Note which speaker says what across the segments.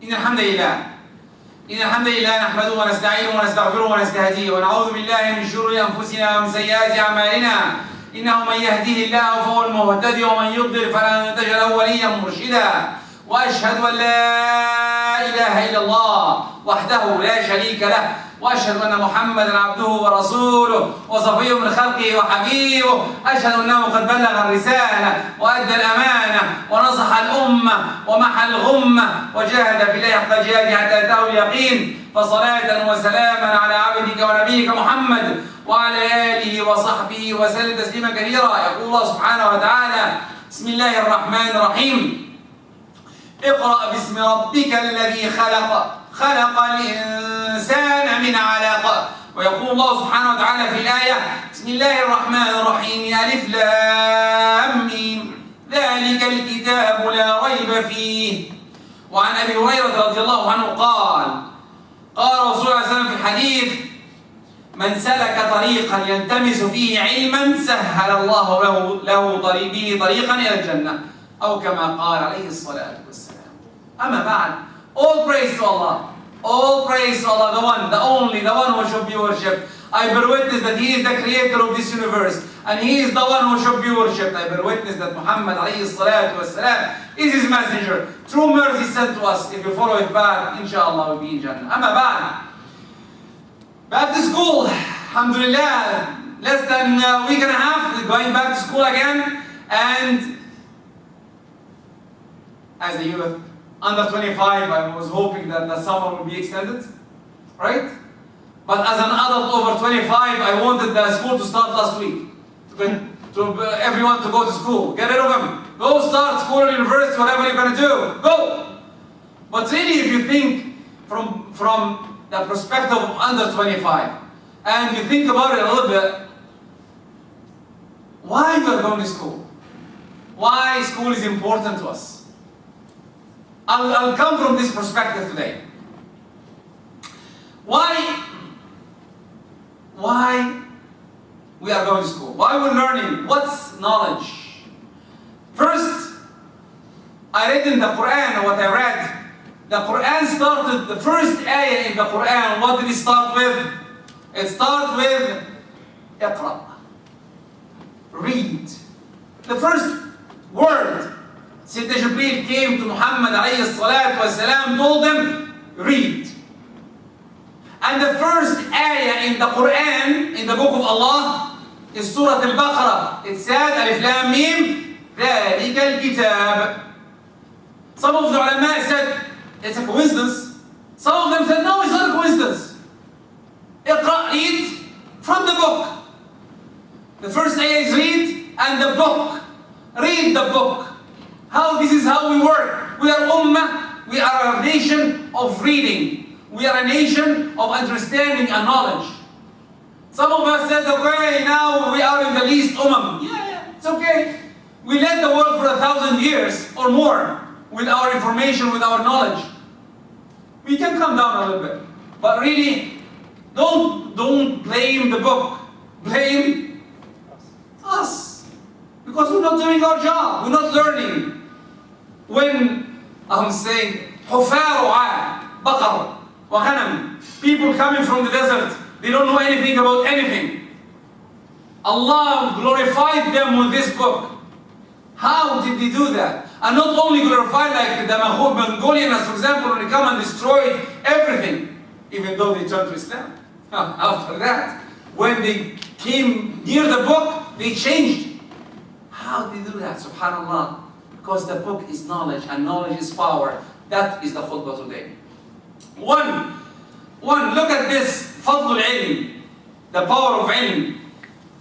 Speaker 1: إن الحمد لله نحمده ونستعينه ونستغفره ونستهديه ونعوذ بالله من شرور أنفسنا ومن سيئات أعمالنا إنه من يهديه الله فهو المهتدي ومن يضلل فلن تجد له وليا مرشدا وأشهد أن لا إله إلا الله وحده لا شريك له وأشهد أن محمدا عبده ورسوله وصفيه من خلقه وحبيبه أشهد أنه قد بلغ الرسالة وأدى الأمانة ونصح الأمة ومحى الغمة وجاهد في الله حق جهاده حتى أتاه اليقين فصلاة وسلاما على عبدك ونبيك محمد وعلى آله وصحبه وسلم تسليما كثيرا. يقول الله سبحانه وتعالى: بسم الله الرحمن الرحيم. اقرأ باسم ربك الذي خلق الإنسان من علق. ويقول الله سبحانه وتعالى في الآية: بسم الله الرحمن الرحيم ألف لام ميم ذلك الكتاب لا ريب فيه. وعن أبي هريرة رضي الله عنه قال رسول الله صلى الله عليه وسلم في الحديث: من سلك طريقا يلتمس فيه علما سهل الله له به طريقا إلى الجنة أو كما قال عليه الصلاة والسلام. أما بعد, all praise to Allah, all praise to Allah, the one, the only, the one who should be worshipped. I bear witness that He is the creator of this universe and He is the one who should be worshipped. I bear witness that Muhammad alayhi salatu wasalam is His messenger. True mercy sent to us. If you follow it back, inshallah we'll be in Jannah. Amma ba'd. Back to school. Alhamdulillah. Less than a week and a half, going back to school again. And as a youth, under 25, I was hoping that the summer would be extended. Right? But as an adult over 25, I wanted the school to start last week. To everyone to go to school. Get rid of them. Go start school or university, whatever you're going to do. Go! But really, if you think from the perspective of under 25, and you think about it a little bit, why we are going to school? Why school is important to us? I'll come from this perspective today. Why we are going to school? Why we're learning? What's knowledge? First, I read in the Quran what I read. The Quran started, the first ayah in the Quran, what did it start with? It starts with Iqra. Read. The first word Sayyidina Jibreel came to Muhammad alayhi salatu wasalam, told him, read. And the first ayah in the Quran, in the book of Allah, is Surah Al-Baqarah. It said, Alif Lam Mim, ذَلِكَ الْكِتَابِ. Some of the ulama said, it's a coincidence. Some of them said, no, it's not a coincidence. Iqra, read from the book. The first ayah is read, and the book. Read the book. This is how we work. We are ummah, we are a nation of reading. We are a nation of understanding and knowledge. Some of us said, okay, now we are in the least Yeah, it's okay. We led the world for 1,000 years or more with our information, with our knowledge. We can come down a little bit. But really, don't blame the book. Blame us. Because we're not doing our job. We're not learning. When I'm saying, حُفَارُ بَقَرُ وَغَنَمْ, people coming from the desert, they don't know anything about anything. Allah glorified them with this book. How did they do that? And not only glorified like the Mongolians, for example, when they come and destroyed everything, even though they turned to Islam. After that, when they came near the book, they changed. How did they do that? Subhanallah. Because the book is knowledge, and knowledge is power. That is the khutbah today. One, look at this, فضل العلم, the power of ilm.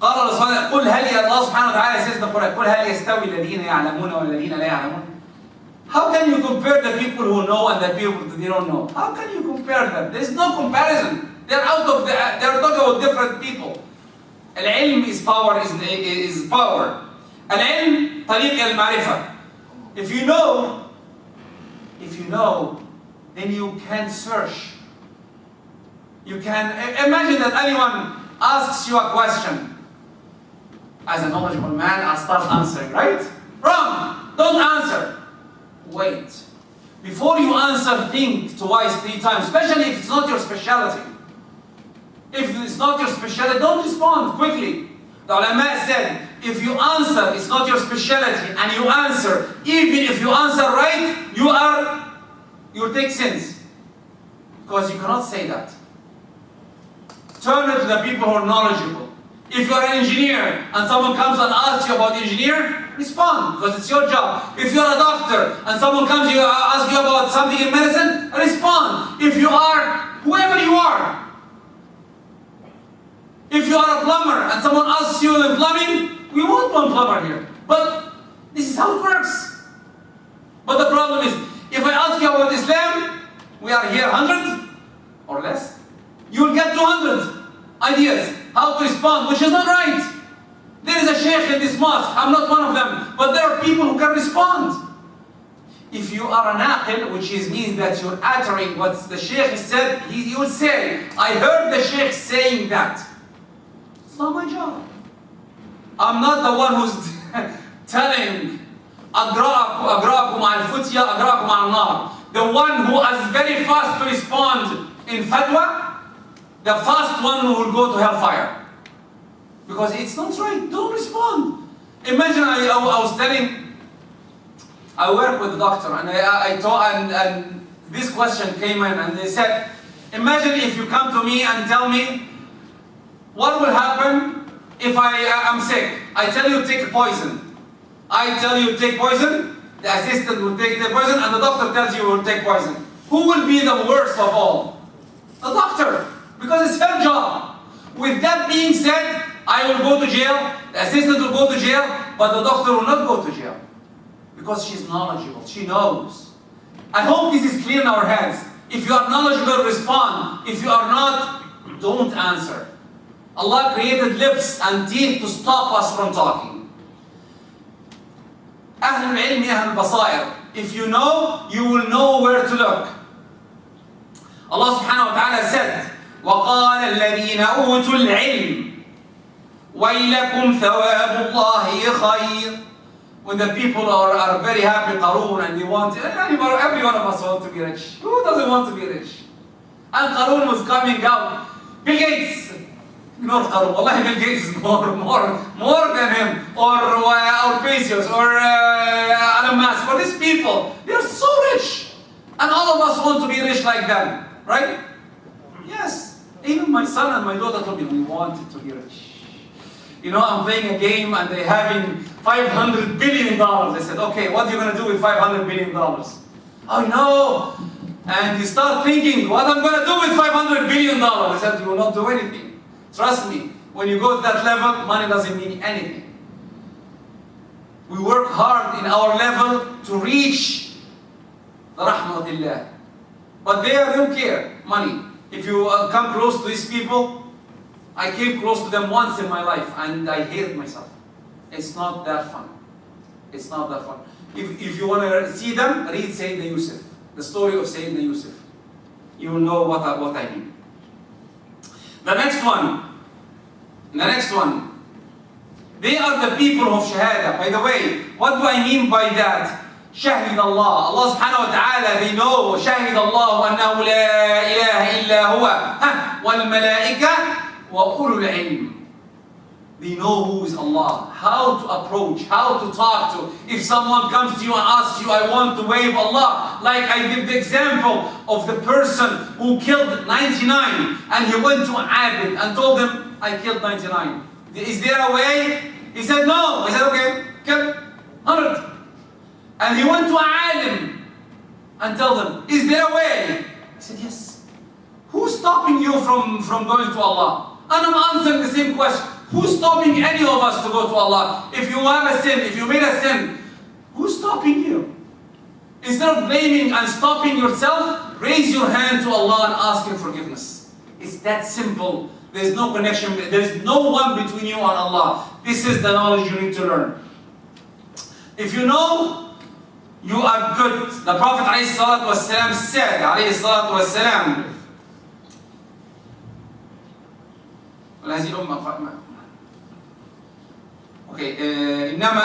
Speaker 1: قال الله قل هل Allah subhanahu wa ta'ala says in the Quran, قل هل يستوي الذين يعلمون والذين لا يعلمون. How can you compare the people who know and the people that they don't know? How can you compare them? There is no comparison. They're talking about different people. Al-ilm is power, is power. Al-ilm طريق المعرفة. If you know, then you can search. You can imagine that anyone asks you a question. As a knowledgeable man, I'll start answering, right? Wrong! Don't answer. Wait. Before you answer, think twice, 3 times, especially if it's not your specialty. If it's not your specialty, don't respond quickly. The ulama said, if you answer, it's not your specialty, and you answer, even if you answer right, you take sins. Because you cannot say that. Turn it to the people who are knowledgeable. If you're an engineer and someone comes and asks you about engineer, respond, because it's your job. If you're a doctor and someone comes and asks you about something in medicine, respond. If you are whoever you are. If you are a plumber and someone asks you in plumbing, we want one plumber here. But this is how it works. But the problem is, if I ask you about Islam, we are here 100 or less. You will get 200 ideas how to respond, which is not right. There is a sheikh in this mosque, I'm not one of them, but there are people who can respond. If you are an aqil, which means that you're uttering what the sheikh said, he will say, I heard the sheikh saying that. It's not my job. I'm not the one who's telling أقرأكم على الفتية أقرأكم على النار. The one who is very fast to respond in fatwa, the fast one will go to hellfire. Because it's not right. Don't respond. Imagine I was telling, I work with a doctor, and I told, and this question came in, and they said, imagine if you come to me and tell me, what will happen if I'm sick? I tell you take poison. I tell you take poison, the assistant will take the poison, and the doctor tells you will take poison. Who will be the worst of all? The doctor, because it's her job. With that being said, I will go to jail, the assistant will go to jail, but the doctor will not go to jail. Because she's knowledgeable, she knows. I hope this is clear in our heads. If you are knowledgeable, respond. If you are not, don't answer. Allah created lips and teeth to stop us from talking. أهل العلم أهل البصائر. If you know, you will know where to look. Allah subhanahu wa ta'ala said, وَقَالَ الَّذِينَ أُوتُوا الْعِلْمِ وَيْلَكُمْ ثَوَابُ اللَّهِ خَيْرٌ. When the people are very happy, Qarun, and they want, every one of us wants to be rich. Who doesn't want to be rich? And Qarun was coming out. Bill Gates, not Qarun, wallahi Bill Gates is more than him, or Bezos, or Elon Musk, or these people. They're so rich. And all of us want to be rich like them, right? Yes. Even my son and my daughter told me, we wanted to be rich. You know, I'm playing a game and they're having $500 billion. I said, okay, what are you going to do with $500 billion? Oh no. And you start thinking, what I'm going to do with $500 billion? I said, you will not do anything. Trust me, when you go to that level, money doesn't mean anything. We work hard in our level to reach the rahmatillah. But they don't care, money. If you come close to these people, I came close to them once in my life and I hated myself. It's not that fun. It's not that fun. If you want to see them, read Sayyidina Yusuf. The story of Sayyidina Yusuf. You will know what I mean. The next one. They are the people of Shahada. By the way, what do I mean by that? شهد Allah. Allah subhanahu wa ta'ala, they know شهد الله أنه لا إله إلا هو والملائكة وأولو العلم. They know who is Allah, how to approach, how to talk to. If someone comes to you and asks you, I want to wave Allah, like I give the example of the person who killed 99 and he went to an abid and told him, I killed 99. Is there a way? He said no. I said, okay, kill 100. And he went to an alim and told him, is there a way? He said, yes. Who's stopping you from going to Allah? And I'm answering the same question. Who's stopping any of us to go to Allah? If you have a sin, if you made a sin, who's stopping you? Instead of blaming and stopping yourself, raise your hand to Allah and ask Him forgiveness. It's that simple. There's no connection. There's no one between you and Allah. This is the knowledge you need to learn. If you know, you are good. The Prophet ﷺ said, ﷺ, هذه الأمة okay إنما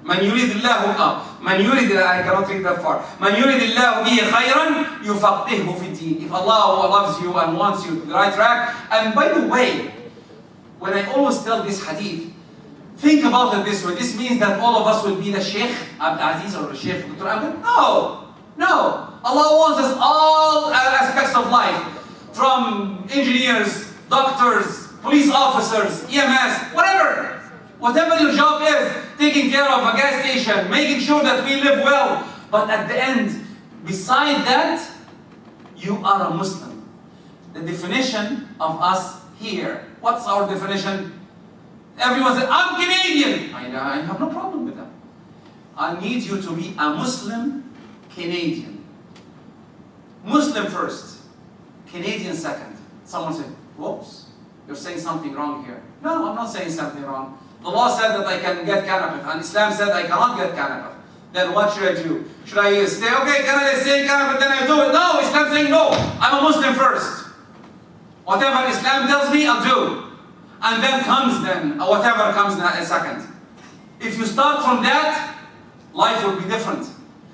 Speaker 1: من يريد الله من يريد I cannot read that far. من يريد الله به خيرا يفقهه في الدين. If Allah loves you and wants you to the right track. And by the way, when I always tell this hadith, think about it this way. This means that all of us will be the Sheikh Abdul Aziz or the Sheikh Dr. Ahmed. No. No. Allah wants us all aspects of life. From engineers, doctors, police officers, EMS, whatever. Whatever your job is, taking care of a gas station, making sure that we live well. But at the end, beside that, you are a Muslim. The definition of us here. What's our definition? Everyone says, I'm Canadian. I have no problem with that. I need you to be a Muslim Canadian. Muslim first, Canadian second. Someone said, whoops, you're saying something wrong here. No, I'm not saying something wrong. The law said that I can get cannabis, and Islam said I cannot get cannabis. Then what should I do? Should I say, okay, can I say cannabis, then I do it? No, Islam saying no. I'm a Muslim first. Whatever Islam tells me, I'll do. And then comes whatever comes in second. If you start from that, life will be different.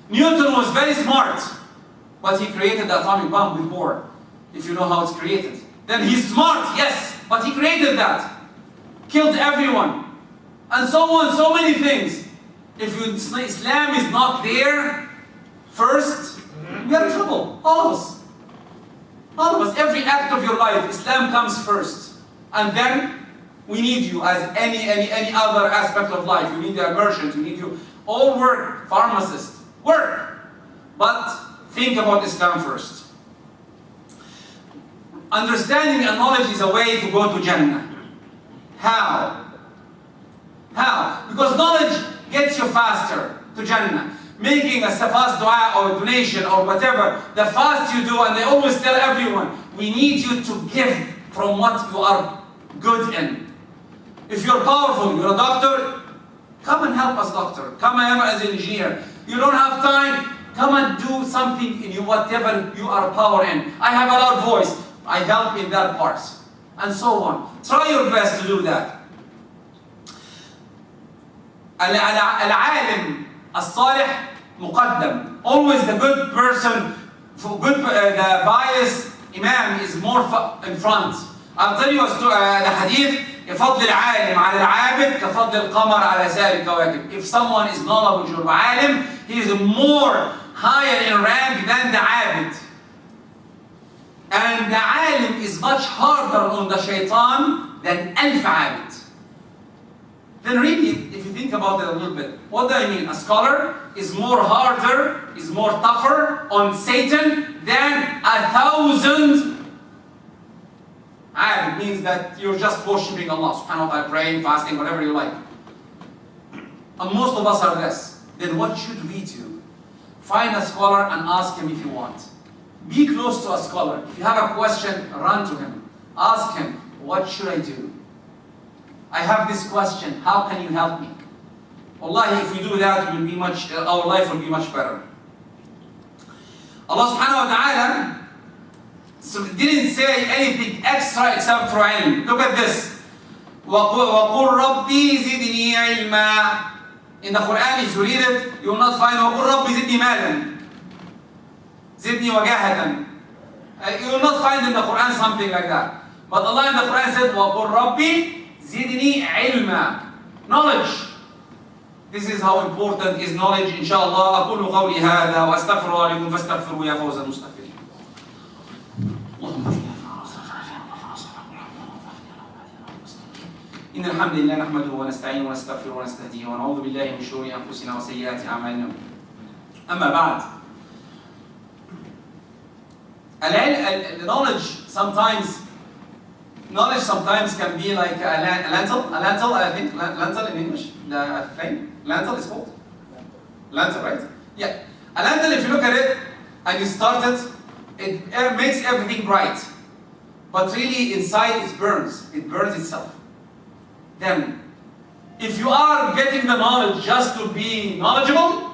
Speaker 1: Newton was very smart, but he created the atomic bomb with Bohr. If you know how it's created. Then he's smart, yes, but he created that. Killed everyone. And so on, so many things. If Islam is not there first, we are in trouble. All of us. All of us. Every act of your life, Islam comes first. And then we need you as any other aspect of life. You need a merchant, you need you. All work, pharmacist, work. But think about Islam first. Understanding and knowledge is a way to go to Jannah. How? How? Because knowledge gets you faster to Jannah. Making a fast dua or donation or whatever, the fast you do, and they always tell everyone, we need you to give from what you are good in. If you're powerful, you're a doctor, come and help us, doctor. Come and help as an engineer. You don't have time, come and do something in you, whatever you are power in. I have a loud voice, I help in that part. And so on. Try your best to do that. العالم الصالح مقدم. Always the good person, the pious imam is more in front. I'll tell you the hadith. يفضل العالم على العابد كفضل القمر على سائر الكواكب. If someone is knowledgeable عالم, he is more higher in rank than the abid. And the alim is much harder on the shaitan than 1000 abid. Then really, if you think about it a little bit, what do I mean? A scholar is more harder, is more tougher on Satan than 1000 abid. Means that you're just worshipping Allah subhanahu wa ta'ala, praying, fasting, whatever you like. And most of us are less. Then what should we do? Find a scholar and ask him if you want. Be close to a scholar. If you have a question, run to him. Ask him, what should I do? I have this question, how can you help me? Wallahi, if we do that, our life will be much better. Allah subhanahu wa ta'ala didn't say anything extra except for ilm. Look at this. وَقُلْ رَبِّي زِدْنِي عِلْمًا. In the Quran, if you read it, you will not find وَقُلْ رَبِّي زِدْنِي مَالًا. زِدْنِي وَجَاهَةً. You will not find in the Quran something like that. But Allah in the Quran said, وَقُلْ رَبِّي زِدْنِي عِلْمًا. Knowledge. This is how important is knowledge, inshallah. أقول قولي هذا وأستغفر الله لكم فاستغفروا يا فوز المستغفرين. إن الحمد لله نحمده ونستعينه ونستغفره ونستهديه ونعوذ بالله من شرور أنفسنا وسيئات أعمالنا. أما بعد, knowledge sometimes can be like a lentil, I think, lentil in English, the flame, lentil is called? Lentil, right? Yeah. A lentil, if you look at it and you start it makes everything bright. But really inside it burns itself. Then, if you are getting the knowledge just to be knowledgeable,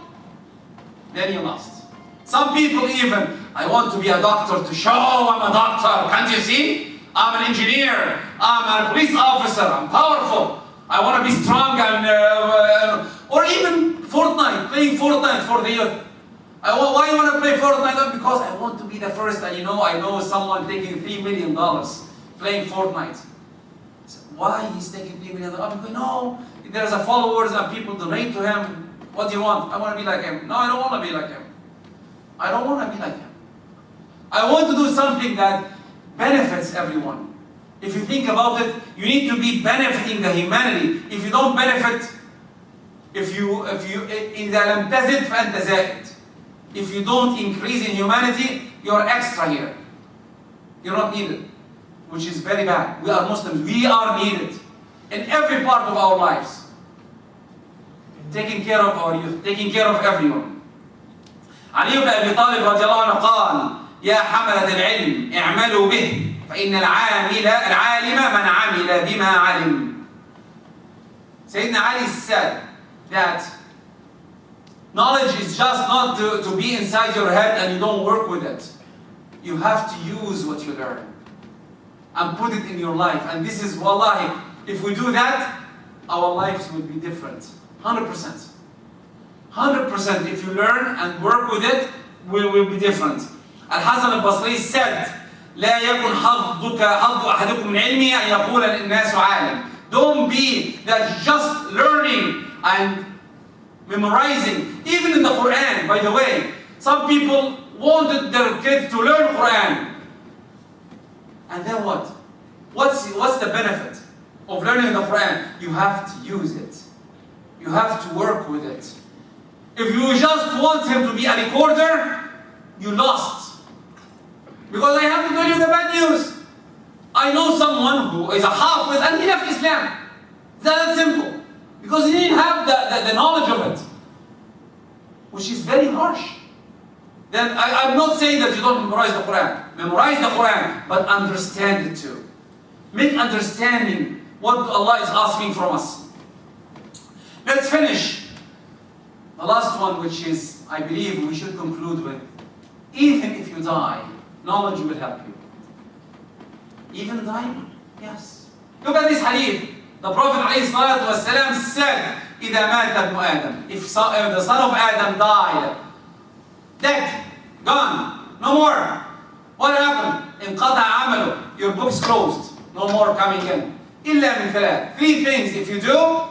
Speaker 1: then you lost. Some people even, I want to be a doctor to show I'm a doctor. Can't you see? I'm an engineer. I'm a police officer. I'm powerful. I want to be strong and or even Fortnite, playing Fortnite for the youth. Why you want to play Fortnite? Because I want to be the first, and I know someone taking $3 million playing Fortnite. So why he's taking $3 million? Because no, there's a followers and people donate to him. What do you want? I want to be like him. No, I don't want to be like him. I don't want to be like him. I want to do something that benefits everyone. If you think about it, you need to be benefiting the humanity. If you don't benefit, if you إذا لم تزد فأنت زائد. If you don't increase in humanity, you're extra here. You're not needed, which is very bad. We are Muslims. We are needed in every part of our lives. Taking care of our youth, taking care of everyone. علي بن أبي طالب رضي الله عنه قال: يا حملة العلم اعملوا به فإن العالم من عمل بما علم. Sayyidina Ali said that knowledge is just not to be inside your head and you don't work with it. You have to use what you learn and put it in your life. And this is, wallahi, if we do that, our lives will be different. 100%. 100%. If you learn and work with it, we will be different. Al-Hasan al-Basri said, لا يكن حظ أحدكم من علمه أن يقول الناس عالم. Don't be that just learning and memorizing. Even in the Quran, by the way, some people wanted their kids to learn Quran. And then what? What's the benefit of learning the Quran? You have to use it. You have to work with it. If you just want him to be a recorder, you lost. Because I have to tell you the bad news. I know someone who is a hafiz and he left Islam. It's that simple. Because he didn't have the knowledge of it. Which is very harsh. Then I'm not saying that you don't memorize the Quran. Memorize the Quran, but understand it too. Make understanding what Allah is asking from us. Let's finish. The last one, which is, I believe, we should conclude with. Even if you die, knowledge will help you. Even dying? Yes. Look at this hadith. The Prophet ﷺ said, إِذَا مَاتَ ابْنُ آدَمَ. If the son of Adam died, dead, gone, no more. What happened? انقطع عمله. Your book's closed. No more coming in. إِلَّا مِنْ ثَلَاثٍ. 3 things. If you do,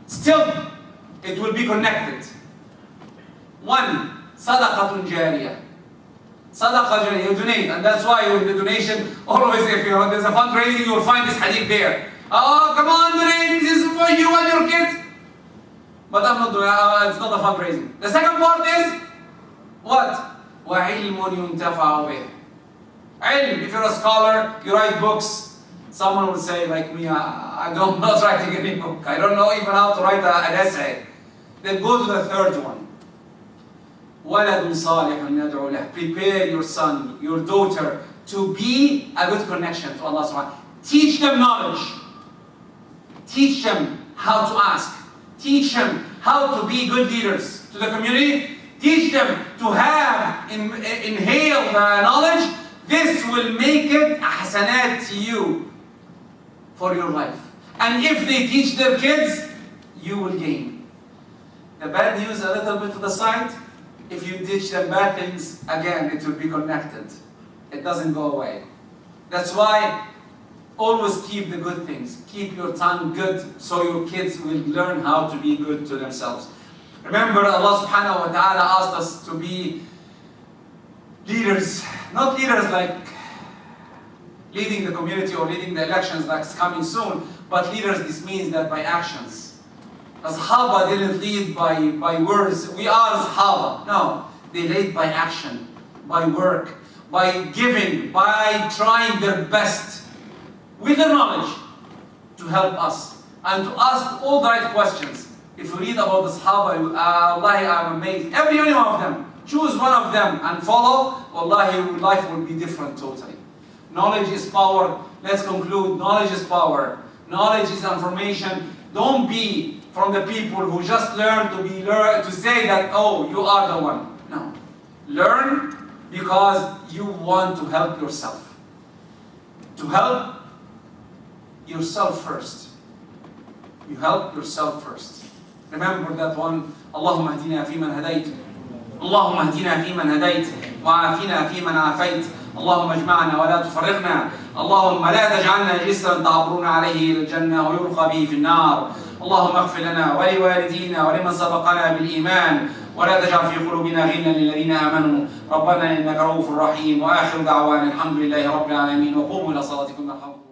Speaker 1: still it will be connected. 1. صدقة جارية. Sadaqah jariyah, you donate, and that's why with the donation, always if there's a fundraising, you will find this hadith there. Oh, come on, donate, this is for you and your kids. But I'm not doing it's not a fundraising. The second part is, what? وَعِلْمٌ يُنْتَفَعُ بِهِ. Ilm, if you're a scholar, you write books, someone will say, like me, I'm not writing any book. I don't know even how to write an essay. Then go to the third one. وَلَدٌ صَالِحٌ يَدْعُو لَهُ. Prepare your son, your daughter, to be a good connection to Allah subhanahu wa ta'ala. Teach them knowledge. Teach them how to ask. Teach them how to be good leaders to the community. Teach them to have, inhale the knowledge. This will make it a hasanat to you for your life. And if they teach their kids, you will gain. The bad news a little bit to the side. If you teach them bad things, again, it will be connected. It doesn't go away. That's why always keep the good things. Keep your tongue good so your kids will learn how to be good to themselves. Remember, Allah subhanahu wa ta'ala asked us to be leaders. Not leaders like leading the community or leading the elections that's coming soon, but leaders, this means that by actions. The Sahaba didn't lead by words. We are Sahaba. No. They lead by action, by work, by giving, by trying their best with the knowledge to help us and to ask all the right questions. If you read about the Sahaba, wallahi, I'm amazed. Every one of them. Choose one of them and follow. Wallahi, your life will be different totally. Knowledge is power. Let's conclude. Knowledge is power. Knowledge is information. Don't be from the people who just learn to say that, oh, you are the one. No. Learn because you want to help yourself. To help yourself first. You help yourself first. Remember that one. اللهم اهدنا فيمن هديت اللهم اهدنا فيمن هديت وعافنا فيمن عافيت اللهم اجمعنا ولا تفرقنا اللهم لا تجعلنا جسرا تعبرون عليه إلى الجنة ويلقى به في النار اللهم اغفر لنا ولوالدينا ولمن سبقنا بالإيمان ولا تجعل في قلوبنا غلا للذين آمنوا ربنا إنك رؤوف رحيم وآخر دعوانا الحمد لله رب العالمين وقوموا إلى صلاتكم يرحمكم